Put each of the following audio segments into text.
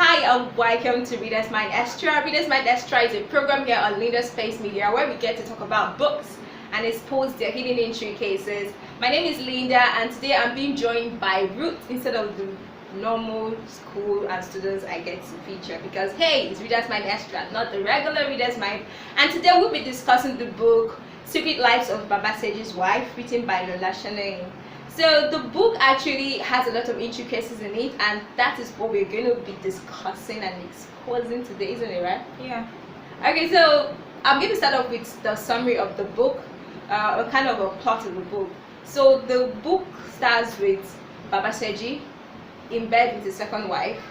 Hi and welcome to Reader's Mind Extra. Reader's Mind Extra is a program here on Leader Space Media where we get to talk about books and expose their hidden entry cases. My name is Linda and today I'm being joined by Ruth instead of the normal school and students I get to feature because hey, it's Reader's Mind Extra, not the regular Reader's Mind. And today we'll be discussing the book Secret Lives of Baba Segi's Wife, written by Lola Shannon. So the book actually has a lot of intricacies in it, and that is what we're going to be discussing and exposing today, isn't it, right? Yeah. Okay, so I'm going to start off with the summary of the book, a kind of a plot of the book. So the book starts with Baba Segi in bed with his second wife.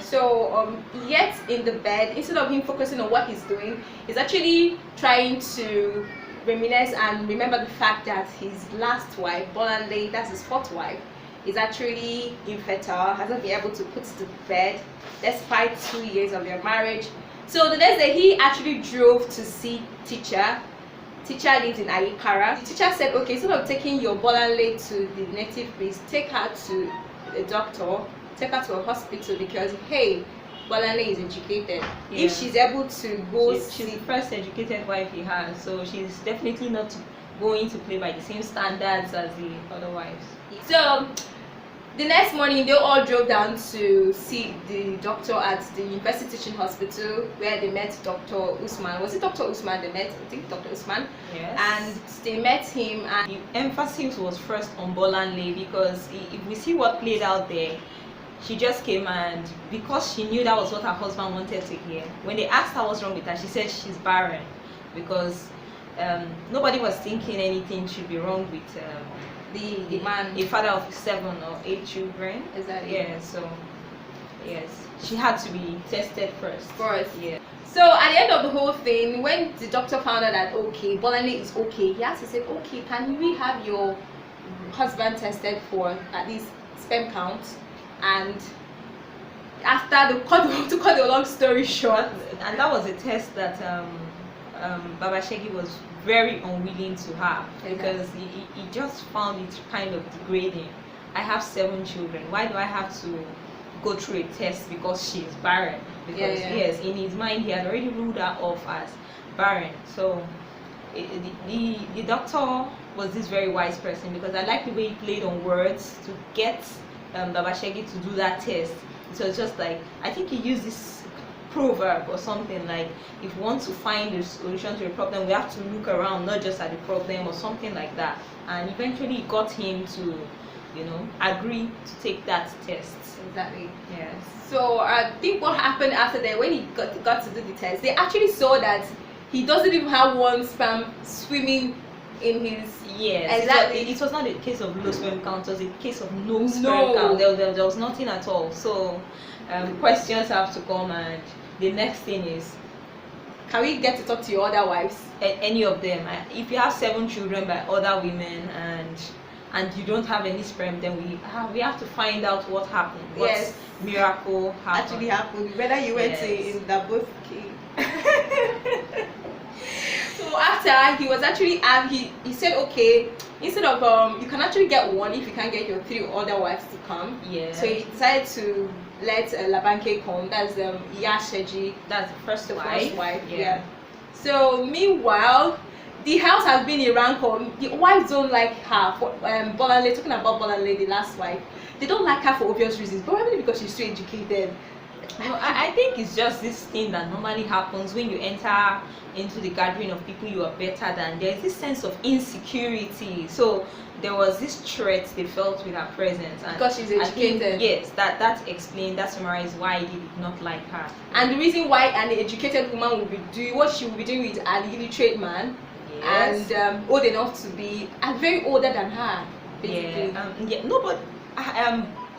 So yet in the bed, instead of him focusing on what he's doing, he's actually trying to reminisce and remember the fact that his last wife, Bolanle, that's his fourth wife, is actually infertile, hasn't been able to put to bed despite 2 years of their marriage. So the next day he actually drove to see teacher. Teacher lives in Ayikara. The teacher said, okay, instead of taking your Bolanle to the native place, take her to a doctor, take her to a hospital because hey, Bolanle is educated. Yeah. If she's able to go, she's the first educated wife he has, so she's definitely not going to play by the same standards as the other wives. So the next morning they all drove down to see the doctor at the University Teaching Hospital where they met Dr. Usman. Was it Dr. Usman they met? I think Dr. Usman. Yes. And they met him and the emphasis was first on Bolanle because if we see what played out there, she just came and because she knew that was what her husband wanted to hear. When they asked her what's wrong with her, she said she's barren because nobody was thinking anything should be wrong with the man, a father of 7 or 8 children. Is that yeah? So yes, she had to be tested first. Yeah. So at the end of the whole thing, when the doctor found out that okay, Bolanle is okay, he has to say, okay, can we have your husband tested for at least sperm count? And after to cut the long story short, and that was a test that Baba Segi was very unwilling to have because he just found it kind of degrading. I have 7 children. Why do I have to go through a test because she's barren? Because yes, in his mind he had already ruled her off as barren. So the doctor was this very wise person because I like the way he played on words to get Baba Segi to do that test. So it's just like, I think he used this proverb or something like, if we want to find a solution to a problem, we have to look around, not just at the problem or something like that. And eventually it got him to, agree to take that test. Exactly. Yes. So I think what happened after that, when he got to do the test, they actually saw that he doesn't even have one sperm swimming in his. Yes, exactly. It was not a case of low sperm count, it was a case of no sperm count. There was nothing at all. So questions have to come, and the next thing is, can we get to talk to your other wives? Any of them. If you have 7 children by other women and you don't have any sperm, then we have to find out what happened. What miracle happened. Actually happened. Whether you went in the both came. So after he was actually he said okay, instead of you can actually get one if you can't get your 3 other wives to come. Yeah. So he decided to let Labanke come. That's Segi. That's the first wife. Yeah. So meanwhile, the house has been in rancor. The wives don't like her. For Bolanle, talking about Bolanle, the last wife, they don't like her for obvious reasons. Probably because she's too educated. No, I think it's just this thing that normally happens when you enter into the gathering of people you are better than. There's this sense of insecurity. So there was this threat they felt with her presence. And because she's educated. Yes, that explained, that summarized why he did not like her. And the reason why an educated woman will be doing what she will be doing with an illiterate man, yes, and old enough to be very older than her, basically.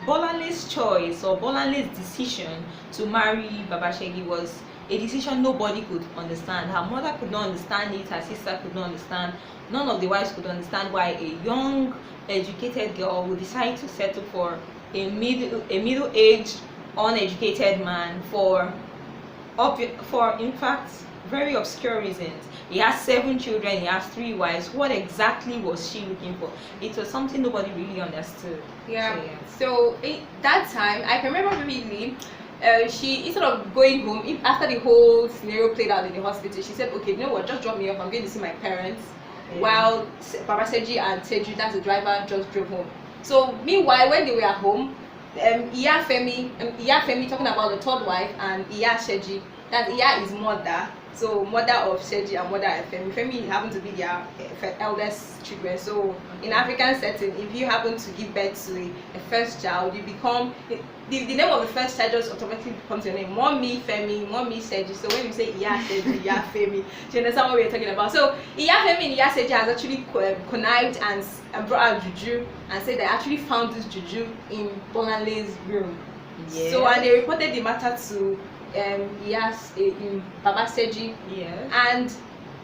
Bolanle's choice or Bolanle's decision to marry Baba Segi was a decision nobody could understand. Her mother could not understand it, her sister could not understand, none of the wives could understand why a young, educated girl would decide to settle for a middle-aged, uneducated man for in fact very obscure reasons. He has 7 children, he has 3 wives. What exactly was she looking for? It was something nobody really understood. Yeah. So that time, I can remember vividly. She, instead of going home after the whole scenario played out in the hospital, she said, "Okay, you know what? Just drop me off. I'm going to see my parents." Yeah. While Baba Segi and Teju, that's the driver, just drove home. So meanwhile, when they were at home, Iya Femi talking about the third wife, and Iya Segi, that Iya is mother. So mother of Segi and mother of Femi. Femi happen to be their eldest children. So in African setting, if you happen to give birth to a first child, you become the name of the first child just automatically becomes your name. Mommy Femi, Mommy Segi. So when you say Iya Segi, Iya Femi, do you understand what we're talking about? So Iya Femi and Iya Segi has actually connived and brought out juju and said they actually found this juju in Bolanle's room. Yeah. So and they reported the matter to Baba Segi. Yes. And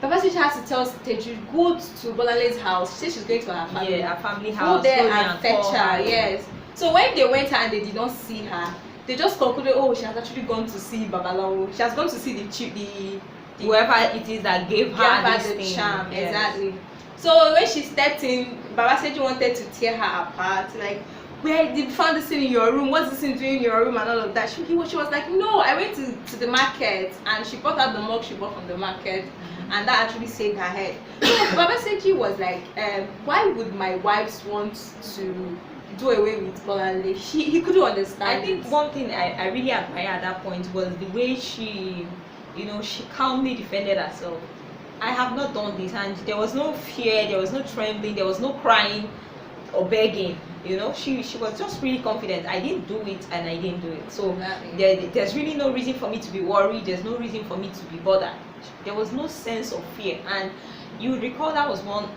Baba Segi has to tell Teju, go to Bolanle's house. She said she's going to her family. Yeah, her family house. Go there and fetch her. Yes. So when they went and they did not see her, they just concluded, oh, she has actually gone to see Babalawo. She has gone to see the whoever it is that gave her this the thing. charm. Yes. Exactly. So when she stepped in, Baba Segi wanted to tear her apart, like, where did you find this thing in your room? What's this thing doing in your room and all of that? She was like, no, I went to the market, and she brought out the mug she bought from the market, and that actually saved her head. So Baba Segi was like, why would my wives want to do away with Bolanle? He couldn't understand. I think one thing I really admire at that point was the way she, she calmly defended herself. I have not done this, and there was no fear, there was no trembling, there was no crying or begging. She was just really confident. I didn't do it, and I didn't do it. So there's really no reason for me to be worried. There's no reason for me to be bothered. There was no sense of fear. And you recall that was one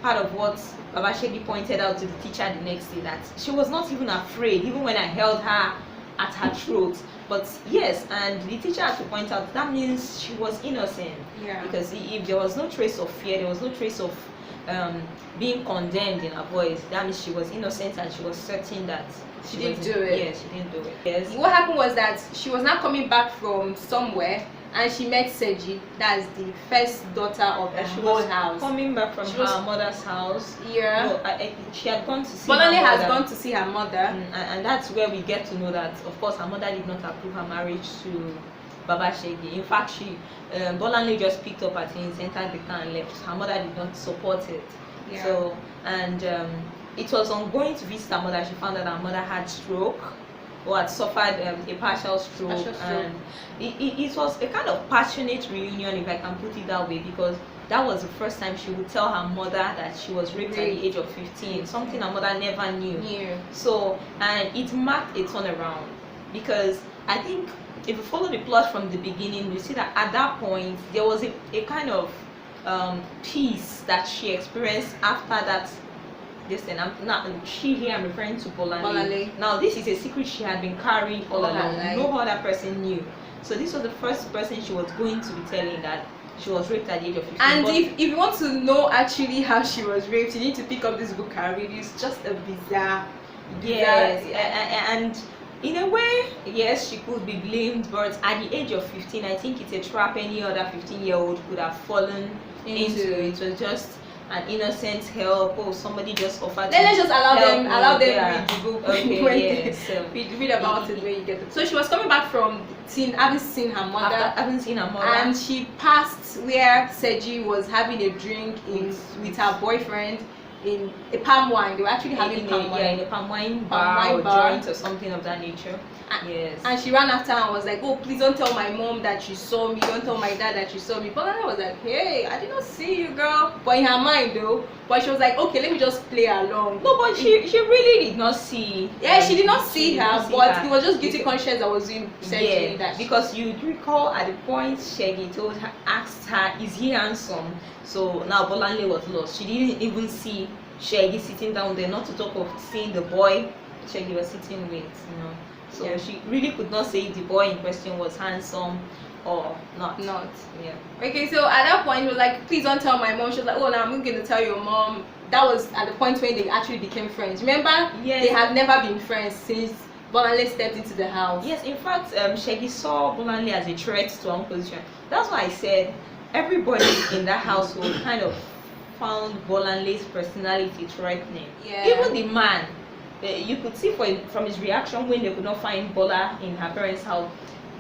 part of what Baba Segi pointed out to the teacher the next day, that she was not even afraid, even when I held her at her throat. But yes, and the teacher had to point out that means she was innocent. Yeah. Because if there was no trace of fear, there was no trace of being condemned in her voice, that means she was innocent, and she was certain that she didn't do it. Yes, she didn't do it. Yes. What happened was that she was now coming back from somewhere, and she met Segi. That's the first daughter of the whole house. Coming back from her mother's house. Yeah. No, she had gone to see Bolanle her mother. has gone to see her mother. And that's where we get to know that, of course, her mother did not approve her marriage to Baba Segi. In fact, Bolanle just picked up her things, entered the car and left. Her mother did not support it. Yeah. So, and it was on going to visit her mother, she found that her mother had stroke, or had suffered a partial stroke. And it was a kind of passionate reunion, if I can put it that way, because that was the first time she would tell her mother that she was raped at the age of 15, something her mother never knew. So, and it marked a turnaround, because I think if you follow the plot from the beginning, you see that at that point there was a kind of peace that she experienced after that. Listen, I'm referring to Bolanle. Now this is a secret she had been carrying all along. No other person knew. So this was the first person she was going to be telling that she was raped at the age of 15. And if you want to know actually how she was raped, you need to pick up this book and read. It's just a bizarre. Yes, and in a way, yes, she could be blamed, but at the age of 15, I think it's a trap any other 15-year-old could have fallen into. It was just an innocent help. Oh, somebody just offered. Let's just allow them yeah. read the book. Okay, yes. read about it when you get it. So she was coming back from having seen her mother. And she passed where Segi was having a drink with her boyfriend in a palm wine. They were actually having palm wine. Yeah, in a palm wine bar or joint or something of that nature. Yes. And she ran after her and was like, oh, please don't tell my mom that you saw me. Don't tell my dad that you saw me. But I was like, hey, I did not see you, girl. But in her mind, though, but she was like, okay, let me just play along. No, but she really did not see. Yeah, she did not see her, but it was just guilty conscience that was in that. Because you recall at the point Segi asked her, is he handsome? So now Bolanle was lost. She didn't even see Segi sitting down there, not to talk of seeing the boy Segi was sitting with, So she really could not say if the boy in question was handsome or not. Yeah. Okay, so at that point, he was like, please don't tell my mom. She was like, oh, now I'm going to tell your mom. That was at the point when they actually became friends. Remember? Yes. They had never been friends since Bolanle stepped into the house. Yes, in fact, Segi saw Bolanle as a threat to her own position. that's why I said everybody in that household kind of found Bolanle's personality threatening. Yeah. Even the man, you could see from his reaction when they could not find Bola in her parents' house,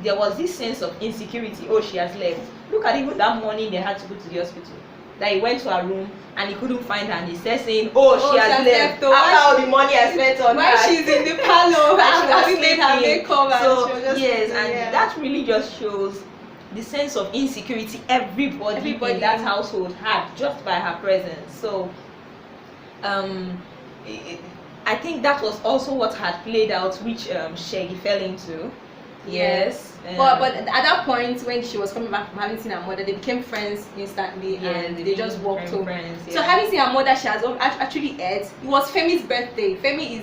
there was this sense of insecurity. Oh, she has left. Look at even that morning they had to go to the hospital. That he went to her room and he couldn't find her, and he said saying, "Oh, she has left. After all the money I spent on her." Why she's in the parlor? Having made her makeup, so and she was just that really just shows the sense of insecurity everybody in that household had just by her presence. So, I think that was also what had played out, which Segi fell into. Yes. But at that point, when she was coming back from having seen her mother, they became friends instantly, and they just walked home. So having seen her mother, she has actually ate. It was Femi's birthday. Femi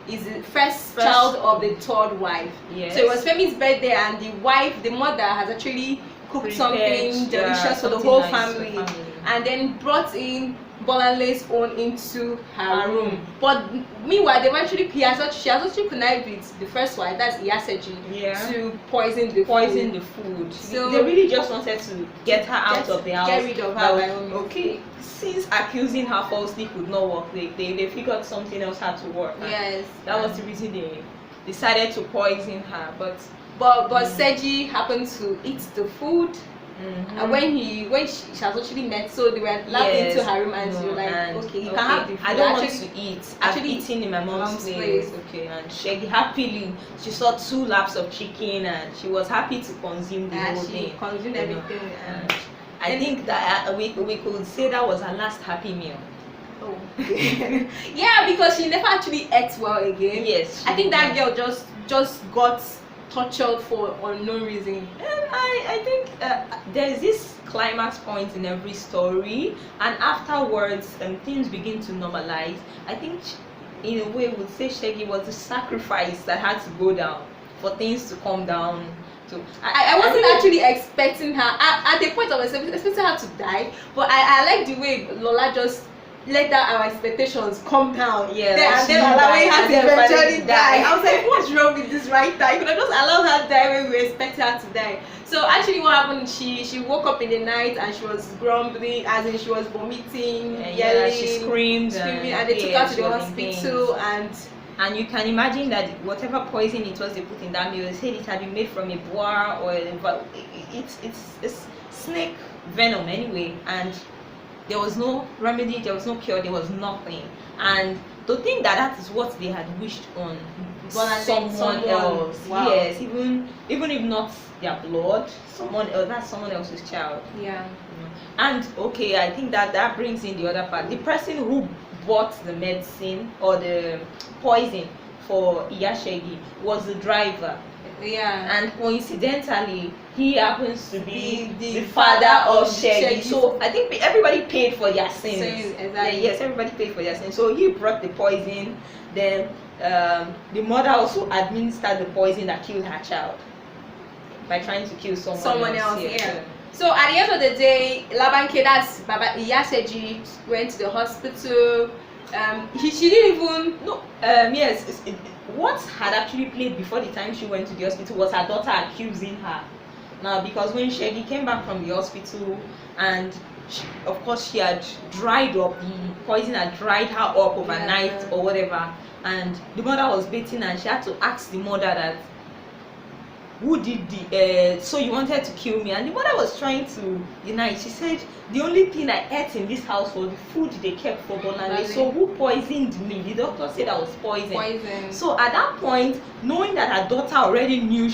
is the first child of the third wife. Yes. So it was Femi's birthday, and the mother has actually cooked something delicious for the whole family, and then brought in Bolanle's own into her room. But meanwhile, she has actually connived with the first wife, that's Segi, to poison the food. So they really just wanted to get her out of the house. Get rid of her by all means. Okay, since accusing her falsely could not work, they figured something else had to work. Yes. That was the reason they decided to poison her. But Segi happened to eat the food. And when she has actually met, so they were allowed into her room, and she was like, okay, you can have the food. I don't want to eat. I've eaten in my mom's place. Okay, and Segi happily, she saw 2 laps of chicken, and she was happy to consume the whole thing. She consumed everything. I think that we could say that was her last happy meal. Oh. Yeah, because she never actually ate well again. Yes. I think that girl just got tortured for unknown reason. And I think there's this climax point in every story, and afterwards things begin to normalize. I think in a way we would say Segi was the sacrifice that had to go down for things to calm down. I wasn't actually expecting her at the point I was expecting her to die, but I like the way Lola just let our expectations come down. Yeah, and then allowing her to eventually die. I was like, what's wrong with this writer? You could have just allowed her to die when we expected her to die. So actually what happened, she woke up in the night and she was grumbling, as in she was vomiting, yelling, she screamed, and they took her to the hospital, and you can imagine that whatever poison it was they put in that meal, they said it had been made from a boar, but it's snake venom anyway, and there was no remedy, there was no cure, there was nothing. And to think that is what they had wished on someone else. Wow. Yes, even if not their blood, someone else, that's someone else's child. Yeah. And okay, I think that brings in the other part. The person who bought the medicine or the poison for Segi was the driver. Yeah. And coincidentally, he happens to be the father of Segi. So I think everybody paid for their sins. Exactly. Yes, everybody paid for their sins. So he brought the poison. Then the mother also administered the poison that killed her child by trying to kill someone else. Yeah. So at the end of the day, Labanke, that's Baba Segi, went to the hospital. She didn't even what had actually played before the time she went to the hospital was her daughter accusing her. Now, because when Segi came back from the hospital, and of course she had dried up, the poison had dried her up overnight or whatever, and the mother was beating, and she had to ask the mother that, who did so you wanted to kill me? And the mother was trying to deny. She said, the only thing I ate in this house was the food they kept for Bolanle. So who poisoned me? The doctor said I was poisoned. So at that point, knowing that her daughter already knew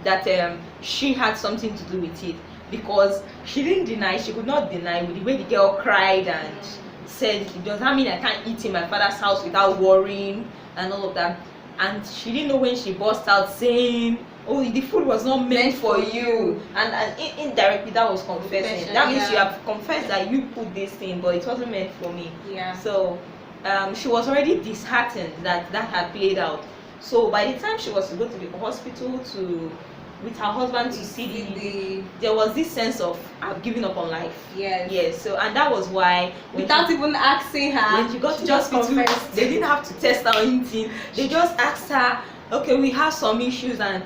that she had something to do with it, because she didn't deny, she could not deny with the way the girl cried and said, does that mean I can't eat in my father's house without worrying and all of that? And she didn't know when she burst out saying, oh, the food was not meant for you, and indirectly that was confessing. That means you have confessed that you put this thing, but it wasn't meant for me. So she was already disheartened that had played out. So by the time she was to go to the hospital with her husband to see there was this sense of I've given up on life. Yes. So, and that was why without even asking her, when she got to the hospital, they didn't have to test her or anything. They just asked her, okay, we have some issues, and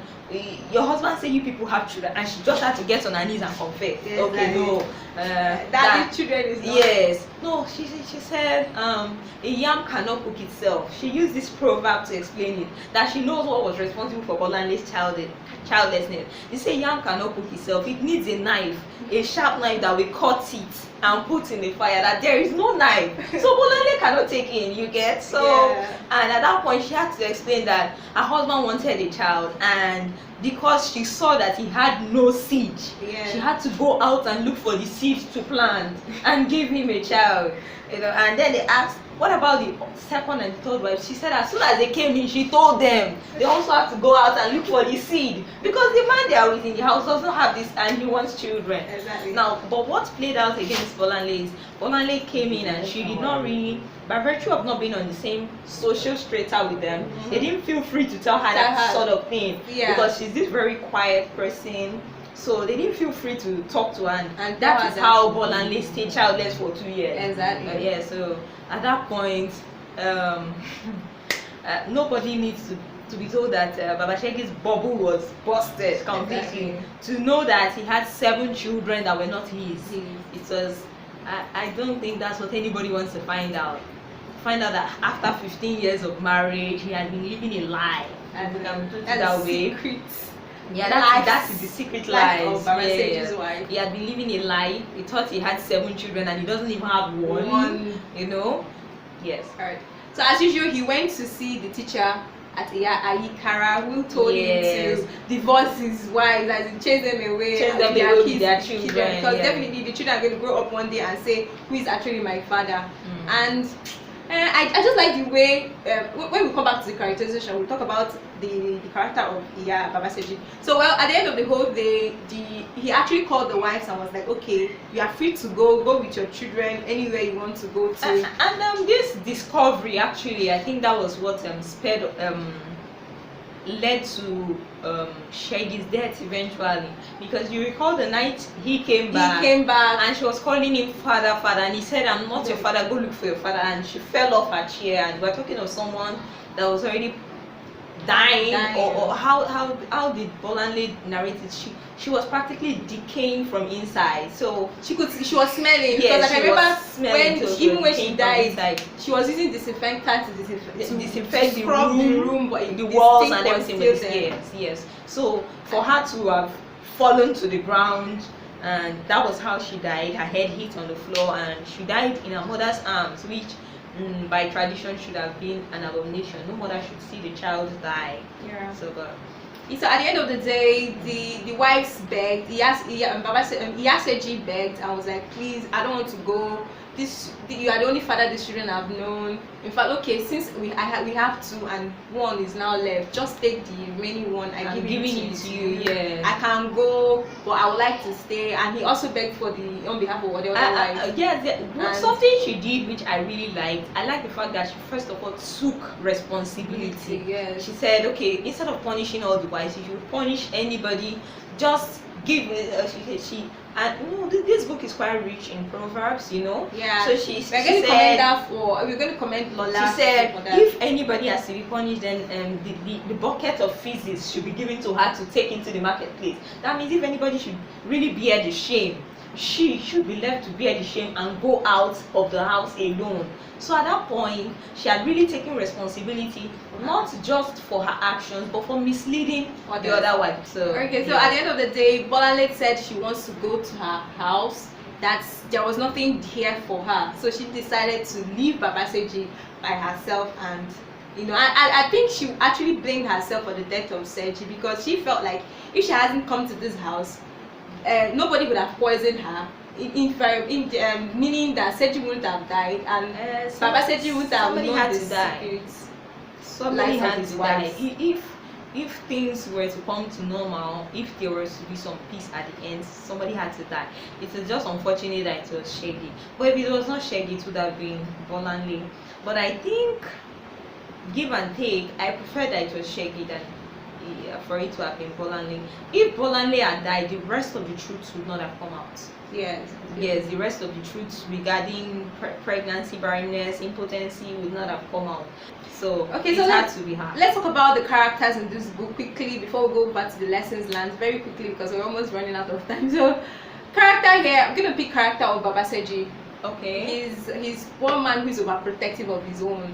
your husband said you people have children, and she just had to get on her knees and confess. Yes, Okay, no, that the children is not. Yes, no, she said a yam cannot cook itself. She used this proverb to explain it, that she knows what was responsible for Bolanle's childlessness. They say yam cannot cook itself. It needs a knife, a sharp knife that will cut it and put in the fire. That there is no knife, so Bolanle cannot take in. You get so. Yeah. And at that point, she had to explain that her husband wanted a child, and because she saw that he had no seed, she had to go out and look for the seed to plant and give him a child. And then they asked, what about the second and third wife? She said as soon as they came in, she told them they also have to go out and look for the seed, because the man they are with in the house doesn't have this and he wants children. Exactly. Now, but what played out against Bolanle is Bolanle came in and she did not really, by virtue of not being on the same social strata with them, they didn't feel free to tell her that sort of thing, because she's this very quiet person. So they didn't feel free to talk to her, and that is how Bolanle stayed childless for 2 years. Exactly. Yeah. So at that point, nobody needs to be told that Baba Shegi's bubble was busted completely. To know that he had 7 children that were not his. It was. I don't think that's what anybody wants to find out. Find out that after 15 years of marriage, he had been living a lie. And we can put it that way. Secrets. Yeah, that is the secret lies. Of Baba Segi's wife. He had been living a lie. He thought he had 7 children and he doesn't even have one. You know? Yes. Alright. So as usual, he went to see the teacher at Ayikara, who told him to divorce his wife, like to chase them away, with their children. Because definitely the children are going to grow up one day and say, who is actually my father? And I just like the way when we come back to the characterization, we'll talk about the character of Baba Segi. So at the end of the whole day, he actually called the wives and was like, okay, you are free to go with your children anywhere you want to go to. And this discovery, actually, I think that was what led to Shegi's death eventually, because you recall the night he came back and she was calling him father, and he said, I'm not your father, go look for your father, and she fell off her chair. And we're talking of someone that was already dying. Or how did Bolanle narrate it? She was practically decaying from inside, so she was smelling. Because I remember when she died, she was using disinfectant to disinfect the room, the walls and everything. Yes. So for her to have fallen to the ground, and that was how she died. Her head hit on the floor, and she died in her mother's arms, which by tradition should have been an abomination. No mother should see the child die. So at the end of the day, the wives begged. Segi begged and was like, please, I don't want to go. You are the only father these children have known. In fact, okay, since we have 2 and 1 is now left, just take the remaining one. I'm giving it to you. Yeah, I can go, but I would like to stay. And he also begged for on behalf of the other wife. Something she did which I really liked. I like the fact that she first of all took responsibility. Yes. She said, okay, instead of punishing all the wives, if you punish anybody, just give. This book is quite rich in proverbs, Yeah. So we're going to comment Lola. She said, if anybody has to be punished, then the bucket of feces should be given to her to take into the marketplace. That means if anybody should really bear the shame, she should be left to bear the shame and go out of the house alone. So at that point, she had really taken responsibility, not just for her actions, but for misleading the other wife. So at the end of the day, Bolanle said she wants to go to her house, that there was nothing here for her. So she decided to leave Baba Segi by herself, and I think she actually blamed herself for the death of Segi, because she felt like if she hasn't come to this house, nobody would have poisoned her. Meaning that Segi wouldn't have died, and Baba Segi wouldn't have known the secrets. Somebody had to die. If things were to come to normal, if there was to be some peace at the end, somebody had to die. It is just unfortunate that it was Segi. But if it was not Segi, it would have been Bolanle. But I think, give and take, I prefer that it was Segi than for it to have been Bolanle. If Bolanle had died, the rest of the truth would not have come out. Yes. Yes, the rest of the truth regarding pregnancy, barrenness, impotency would not have come out. So Okay, it so had to be her. let's talk about the characters in this book quickly before we go back to the lessons learned very quickly because we're almost running out of time. So, character here, I'm gonna pick character of Baba Segi. Okay. He's one man who's overprotective of his own,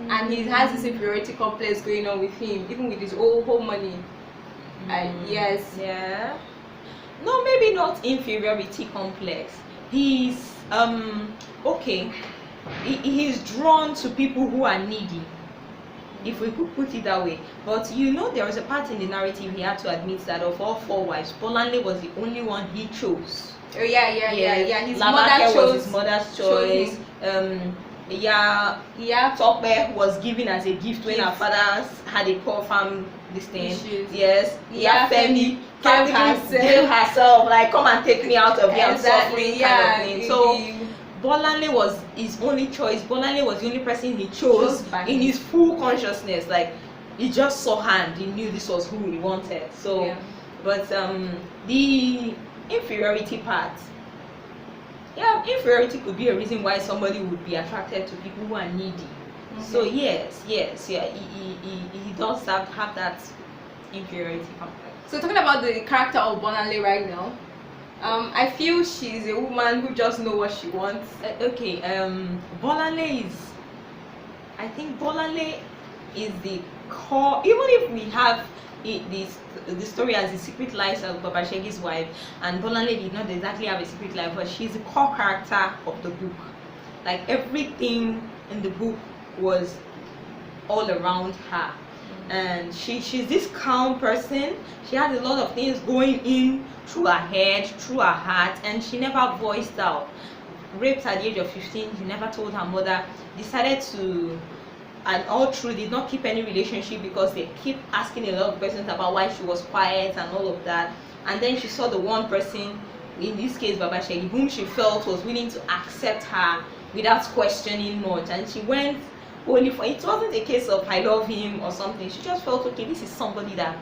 and he has this inferiority complex going on with him, even with his whole money. Yes. Yeah. No, maybe not inferiority complex. He's okay. He's drawn to people who are needy, if we could put it that way. But there was a part in the narrative he had to admit that of all 4 wives, Bolanle was the only one he chose. Oh yeah. His Labake mother was his mother's choice. Tope was given as a gift when her fathers had a poor farm this thing. Yes. Femi gave herself, like, come and take me out of here, I'm suffering, kind of thing. So Bolanle was his only choice. Bolanle was the only person he chose in his full consciousness. Like, he just saw hand, he knew this was who he wanted. So but the inferiority part, inferiority could be a reason why somebody would be attracted to people who are needy. So yes, he does have that inferiority complex. So talking about the character of Bolanle right now, I feel she's a woman who just knows what she wants. Bolanle is, I think Bolanle is the core. Even if we have the story as the secret life of Baba Shegi's wife, and Bolanle did not exactly have a secret life, but she's the core character of the book. Like, everything in the book was all around her, and she's this calm person. She had a lot of things going in through her head, through her heart, and she never voiced out. Raped at the age of 15, she never told her mother. Decided to, and all through, did not keep any relationship because they keep asking a lot of questions about why she was quiet and all of that. And then she saw the one person, in this case Baba Shegi, whom she felt was willing to accept her without questioning much, and she went only for it. Wasn't a case of I love him or something. She just felt, okay, this is somebody that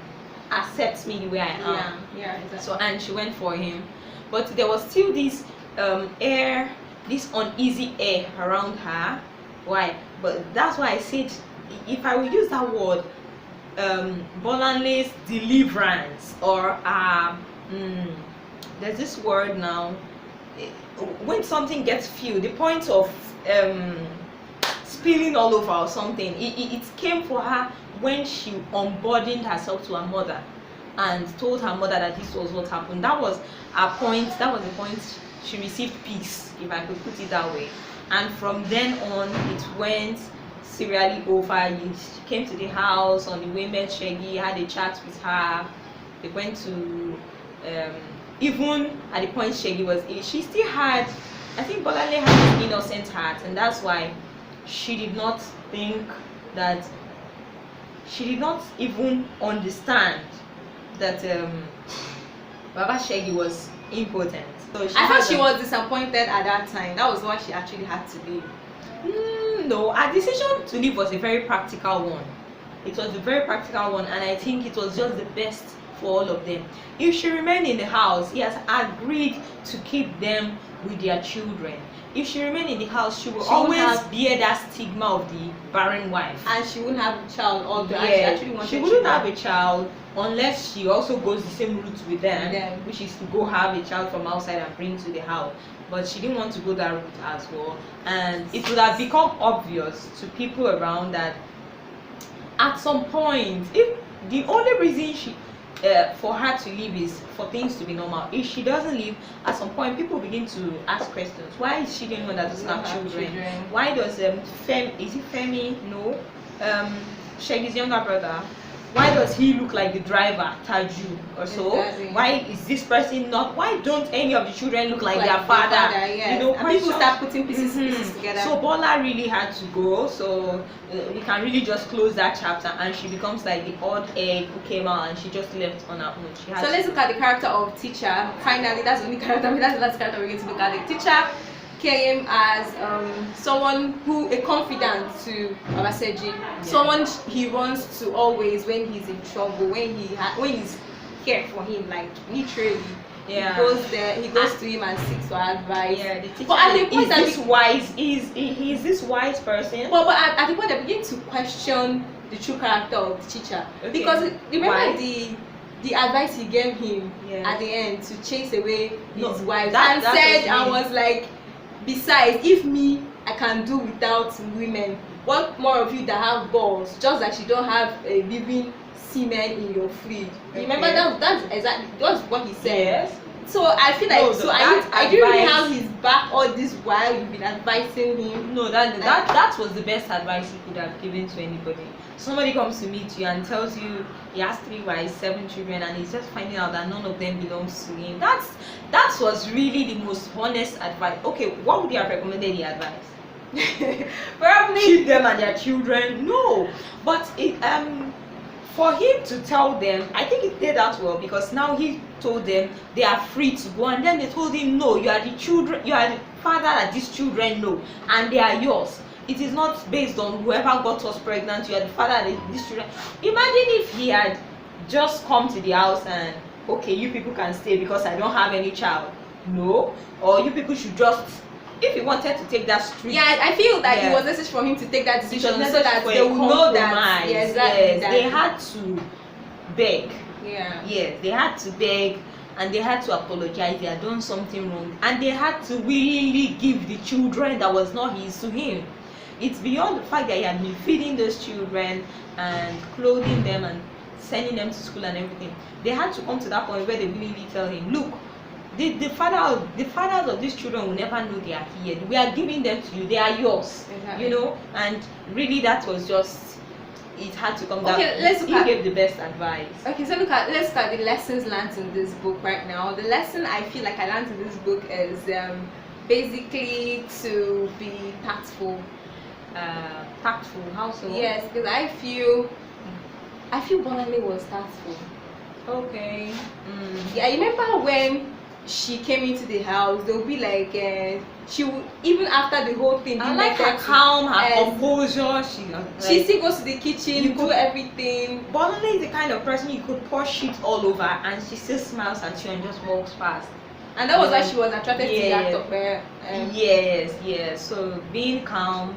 accepts me the way I am. Exactly. So, and she went for him, but there was still this this uneasy air around her. Why? But that's why I said, if I would use that word, Bolanle's deliverance, or there's this word now, when something gets filled, the point of spilling all over or something, it came for her when she unburdened herself to her mother and told her mother that this was what happened. That was her point. That was the point she received peace, if I could put it that way. And from then on, it went serially over. She came to the house on the way, met Shegi, had a chat with her. They went to even at the point Shegi was ill, she still had, I think Bolanle had an innocent heart, and that's why she did not think that, she did not even understand that Baba Shegi was impotent. So I thought she was disappointed at that time. That was why she actually had to leave. No, her decision to leave was a very practical one. It was a very practical one, and I think it was just the best for all of them. If she remained in the house, he has agreed to keep them with their children. If she remained in the house, she will always bear that stigma of the barren wife, and she wouldn't have a child. She wouldn't have a child unless she also goes the same route with them, which is to go have a child from outside and bring to the house. But she didn't want to go that route as well, and it would have become obvious to people around that at some point, if the only reason she for her to leave is for things to be normal. If she doesn't leave, at some point people begin to ask questions. Why is she the one that doesn't have children? Why does is it Femi? No. Shegi's younger brother. Why does he look like the driver, Taju, or so? Exactly. Why is this person not? Why don't any of the children look like their father? Yes. And people start putting pieces together. So Bola really had to go. So we can really just close that chapter, and she becomes like the odd egg who came out, and she just left on her own. So let's look at the character of teacher. Finally, that's the only character. That's the last character we're going to look at. The teacher came as someone who a confidant to Baba Segi, someone he runs to always when he's in trouble, when he's here for him, like literally. Yeah. He goes there, he goes to him and seeks for advice. Yeah, the teacher but at the point that this wise is this wise person. But at the point they begin to question the true character of the teacher. Okay. Because remember Why? the advice he gave him Yeah. at the end to chase away his wife that said was and me. was like, besides, if me I can do without women, what more of you that have balls, just like you don't have a living semen in your fridge. Okay. Remember that's exactly that's what he said. Yes. So I feel like I didn't really have his back all this while you've been advising him. No, that was the best advice you could have given to anybody. Somebody comes to meet you and tells you he has 3 wives, 7 children, and he's just finding out that none of them belongs to him. That was really the most honest advice. Okay, what would you have recommended the advice? Probably Keep them and their children. No, but for him to tell them, I think it did that well, because now he told them they are free to go, and then they told him, no, you are the children, you are the father that these children know, and they are yours. It is not based on whoever got us pregnant. You are the father that these children. Imagine if he had just come to the house and, okay, you people can stay because I don't have any child. No, or you people should just, if he wanted to take that street. Yeah, I feel that Yeah. it was necessary for him to take that decision so necessary that for they a will know that compromise. yeah, exactly, Yes, that they had to beg. yeah. Yes, they had to beg, and they had to apologize. They had done something wrong, and they had to willingly give the children that was not his to him. It's beyond the fact that he had been feeding those children and clothing them and sending them to school and everything. They had to come to that point where they willingly tell him, look, the fathers of these children will never know they are here. We are giving them to you. They are yours. Exactly. You know, and really that was just, it had to come down. Okay, He gave the best advice. Okay, so let's look at the lessons learned in this book right now. The lesson I feel like I learned in this book is basically to be tactful. Tactful. How so? Yes, because I feel Bonale was tactful. Okay. Yeah, I remember when she came into the house, they'll be like, she would, even after the whole thing. I like her calm, her composure. She still goes to the kitchen, do everything. Bonale is the kind of person you could pour shit all over, and she still smiles at you and just walks past. And that was why she was attracted to the actor. Yes. So being calm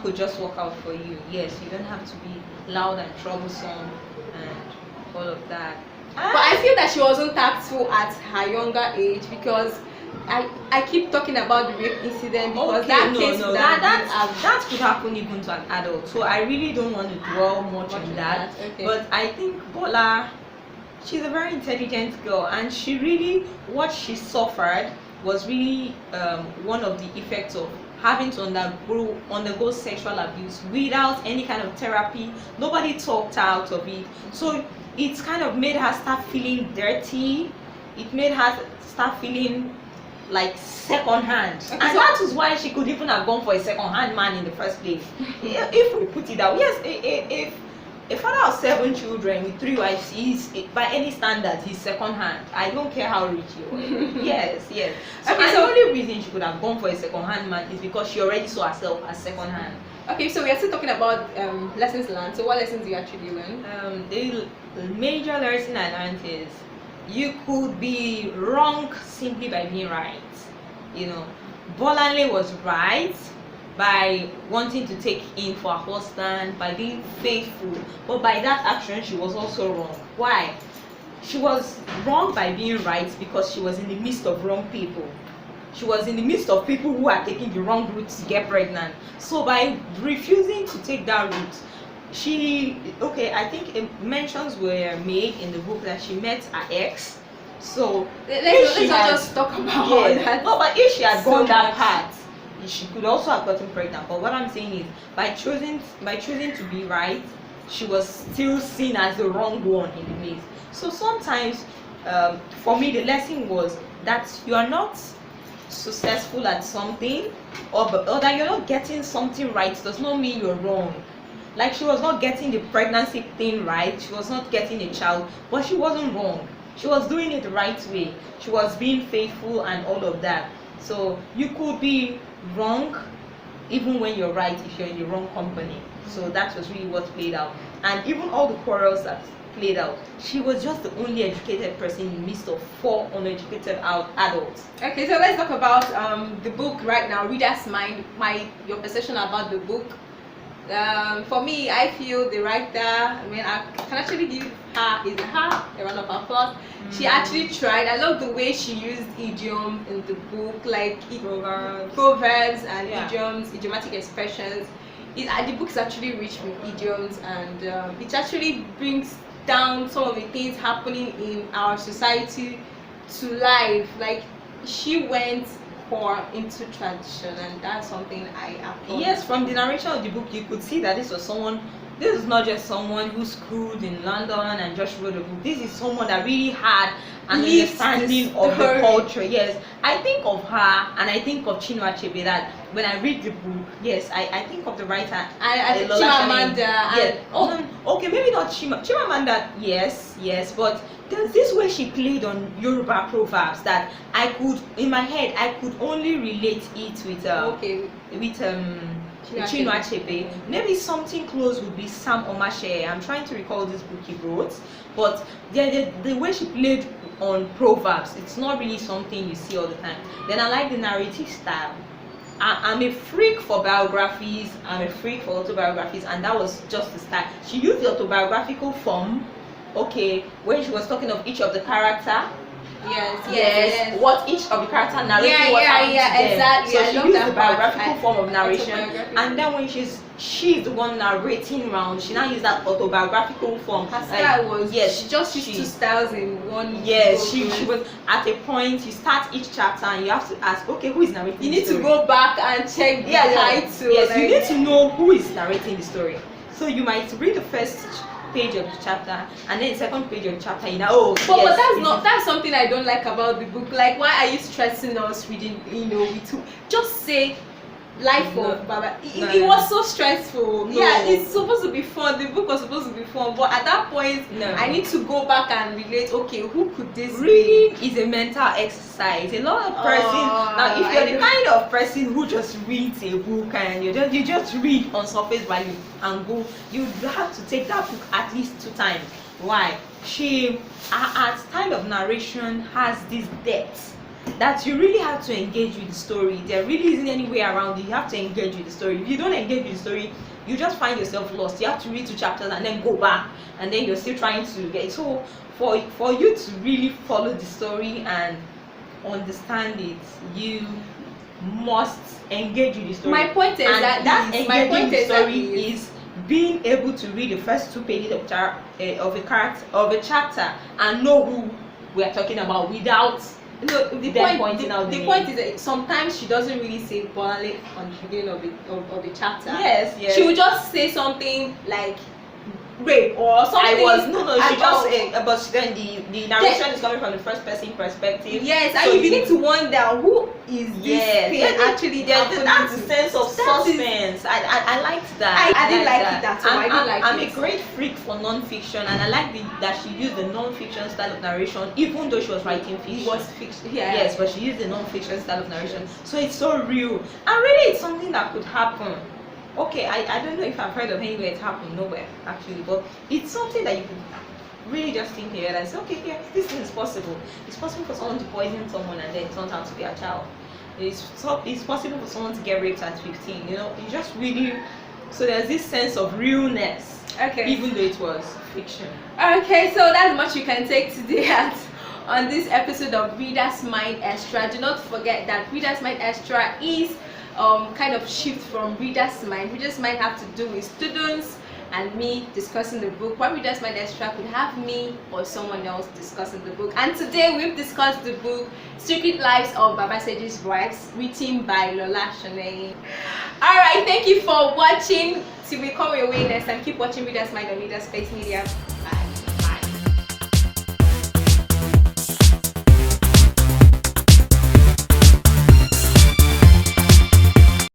could just work out for you. Yes, you don't have to be loud and troublesome and all of that. But I feel that she wasn't tactful at her younger age, because I keep talking about the rape incident, because that could happen even to an adult. So I really don't want to dwell much on that. Okay. But I think Bola, she's a very intelligent girl, and she really, what she suffered was really one of the effects of having to undergo sexual abuse without any kind of therapy. Nobody talked her out of it. So it kind of made her start feeling dirty. It made her start feeling like second hand. Okay, and that is why she could even have gone for a second hand man in the first place. If we put it out, yes, if a father of 7 children with 3 wives is, by any standard, he's second hand. I don't care how rich you are. yes. So, okay, and the only reason she could have gone for a second hand man is because she already saw herself as second hand. Okay, so we are still talking about lessons learned. So what lessons do you actually learn? The major lesson I learned is you could be wrong simply by being right. You know, Bolanle was right by wanting to take in for her husband, by being faithful, but by that action she was also wrong. Why? She was wrong by being right because she was in the midst of wrong people. She was in the midst of people who are taking the wrong route to get pregnant. So by refusing to take that route, I think mentions were made in the book that she met her ex. So let's not just talk about that. No, but if she had gone that path, she could also have gotten pregnant. But what I'm saying is, by choosing to be right, she was still seen as the wrong one in the midst. So sometimes, for me, the lesson was that you are not successful at something, or that you're not getting something right does not mean you're wrong. Like, she was not getting the pregnancy thing right, she was not getting a child, but she wasn't wrong. She was doing it the right way. She was being faithful and all of that. So you could be wrong even when you're right if you're in the wrong company. So that was really what played out. And even all the quarrels that played out, she was just the only educated person in the midst of 4 uneducated adults. Okay, so let's talk about the book right now, Reader's Mind. Your perception about the book. For me, I feel the writer, I mean, I can actually give her a round of applause. She actually tried. I love the way she used idiom in the book, like proverbs and idioms, idiomatic expressions. The book is actually rich with idioms, and it actually brings down some of the things happening in our society to life. Like, she went into tradition, and that's something I applaud. Yes, from the narration of the book, you could see that this is not just someone who schooled in London and just wrote a book. This is someone that really had an understanding of the culture. Yes, I think of her and I think of Chinua Achebe, that when I read the book, yes, I think of the writer. Chimamanda. Yes. Okay, maybe not Chimamanda. Yes, but there's this way she played on Yoruba proverbs that I could, in my head, I could only relate it with Chinua Achebe. Maybe something close would be Sam Omashe. I'm trying to recall this book he wrote, but the way she played on proverbs, it's not really something you see all the time. Then I like the narrative style. I'm a freak for biographies, I'm a freak for autobiographies, and that was just the style. She used the autobiographical form, when she was talking of each of the character. Yes. What each of the character narrating what happened to them. Exactly. So she used the biographical form of narration, and then when she's the one narrating round, she now used that autobiographical form. Her style was she just used 2 styles in one. Yes, she was at a point. You start each chapter and you have to ask, who is narrating? You need to go back and check the title. Yes, you need to know who is narrating the story. So you might read the first page of the chapter and then the second page of the chapter, but that's something I don't like about the book. Like, why are you stressing us reading, just say life of Baba. It was so stressful. It's supposed to be fun. The book was supposed to be fun, but at that point I need to go back and relate. Okay, who could this reading be? Is a mental exercise. A lot of person now, if you're the kind of person who just reads a book and you just read on surface value and go, you have to take that book at least 2 times. Why? Her style of narration has this depth that you really have to engage with the story. There really isn't any way around it. You have to engage with the story. If you don't engage with the story, you just find yourself lost. You have to read 2 chapters and then go back, and then you're still trying to get it. So for you to really follow the story and understand it, you must engage with the story. My point is that engaging with the story is being able to read the first 2 pages of a chapter and know who we are talking about without the point is that sometimes she doesn't really say Bolanle on the beginning of the chapter. Yes. She will just say something like rape or something. She just say, but then the narration is coming from the first person perspective. Yes, and you begin to wonder who is this thing actually. That's the sense of suspense. I liked that. I didn't like it at all. I'm a great freak for non-fiction, and I like that she used the non-fiction style of narration, even though she was writing fiction. It was fiction. Yes, but she used the non-fiction style of narration, so it's so real, and really it's something that could happen. Okay, I don't know if I've heard of anywhere it happened, nowhere actually, but it's something that you could really just think here and say, okay, yes, this thing is possible. It's possible for someone to poison someone and then it turns out to be a child. It's possible for someone to get raped at 15. You just really, so there's this sense of realness, even though it was fiction. Okay, so that's much you can take today on this episode of Reader's Mind Extra. Do not forget that Reader's Mind Extra is kind of shift from Reader's Mind. Reader's Mind have to do with students and me discussing the book. While Reader's Mind Extra could have me or someone else discussing the book. And today we've discussed the book Secret Lives of Baba Seji's Wives, written by Lola Shanae. Alright, thank you for watching. Till we come your way next time, keep watching Reader's Mind on Leader Space Media.